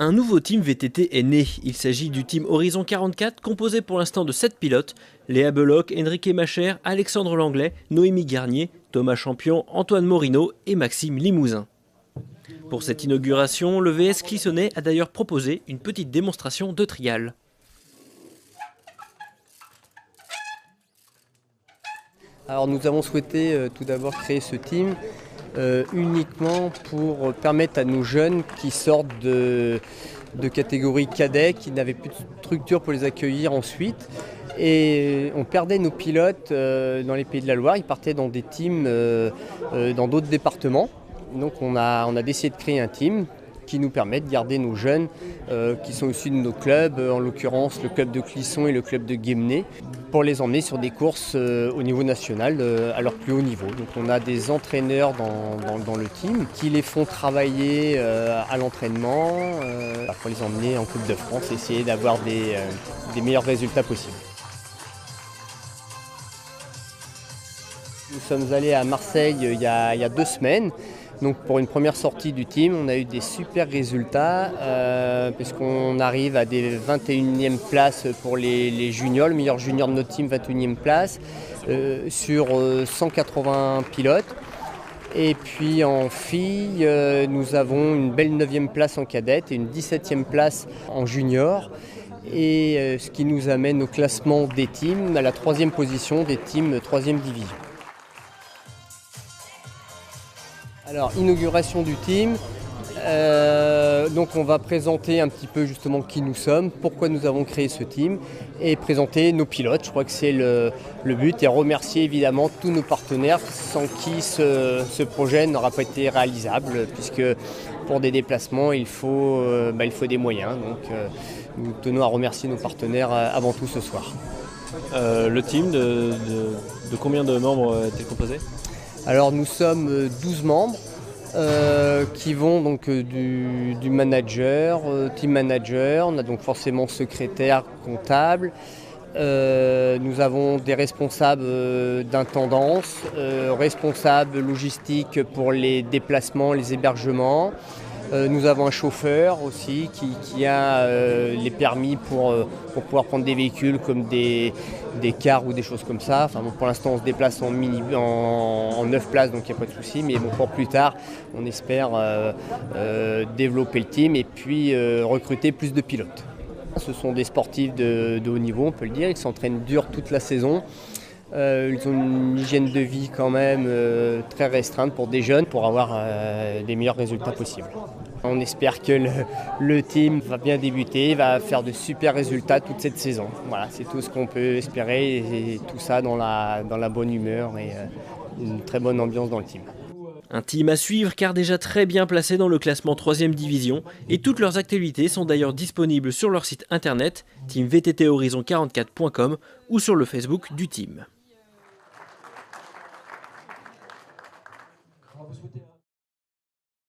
Un nouveau team VTT est né. Il s'agit du team Horizon 44, composé pour l'instant de 7 pilotes. Léa Beloc, Enrique Macher, Alexandre Langlais, Noémie Garnier, Thomas Champion, Antoine Morino et Maxime Limousin. Pour cette inauguration, le VS Clissonnet a d'ailleurs proposé une petite démonstration de trial. Alors nous avons souhaité tout d'abord créer ce team uniquement pour permettre à nos jeunes qui sortent de catégorie cadet, qui n'avaient plus de structure pour les accueillir ensuite. Et on perdait nos pilotes dans les Pays de la Loire, ils partaient dans des teams dans d'autres départements. Donc on a décidé de créer un team qui nous permet de garder nos jeunes qui sont issus de nos clubs, en l'occurrence le club de Clisson et le club de Guémené, pour les emmener sur des courses au niveau national à leur plus haut niveau. Donc on a des entraîneurs dans le team qui les font travailler à l'entraînement pour les emmener en Coupe de France, essayer d'avoir des meilleurs résultats possibles. Nous sommes allés à Marseille il y a 2 semaines. Donc pour une première sortie du team, on a eu des super résultats puisqu'on arrive à des 21e places pour les juniors, le meilleur junior de notre team, 21e place, sur 180 pilotes. Et puis en filles, nous avons une belle 9e place en cadette et une 17e place en junior. Et ce qui nous amène au classement des teams, à la 3e position des teams 3e division. Alors, inauguration du team, donc on va présenter un petit peu justement qui nous sommes, pourquoi nous avons créé ce team et présenter nos pilotes. Je crois que c'est le but et remercier évidemment tous nos partenaires sans qui ce projet n'aura pas été réalisable puisque pour des déplacements il faut des moyens. Donc nous tenons à remercier nos partenaires avant tout ce soir. Le team de combien de membres est-il composé ? Alors nous sommes 12 membres qui vont donc du manager, team manager, on a donc forcément secrétaire, comptable, nous avons des responsables d'intendance, responsables logistiques pour les déplacements, les hébergements. Nous avons un chauffeur aussi qui a les permis pour pouvoir prendre des véhicules comme des cars ou des choses comme ça. Enfin, bon, pour l'instant, on se déplace en 9 places, donc il n'y a pas de souci. Mais bon, pour plus tard, on espère développer le team et puis recruter plus de pilotes. Ce sont des sportifs de haut niveau, on peut le dire. Ils s'entraînent dur toute la saison. Ils ont une hygiène de vie quand même très restreinte pour des jeunes pour avoir les meilleurs résultats possibles. On espère que le team va bien débuter, va faire de super résultats toute cette saison. Voilà, c'est tout ce qu'on peut espérer et tout ça dans la bonne humeur et une très bonne ambiance dans le team. Un team à suivre car déjà très bien placé dans le classement 3e division et toutes leurs activités sont d'ailleurs disponibles sur leur site internet teamvtthorizon44.com ou sur le Facebook du team.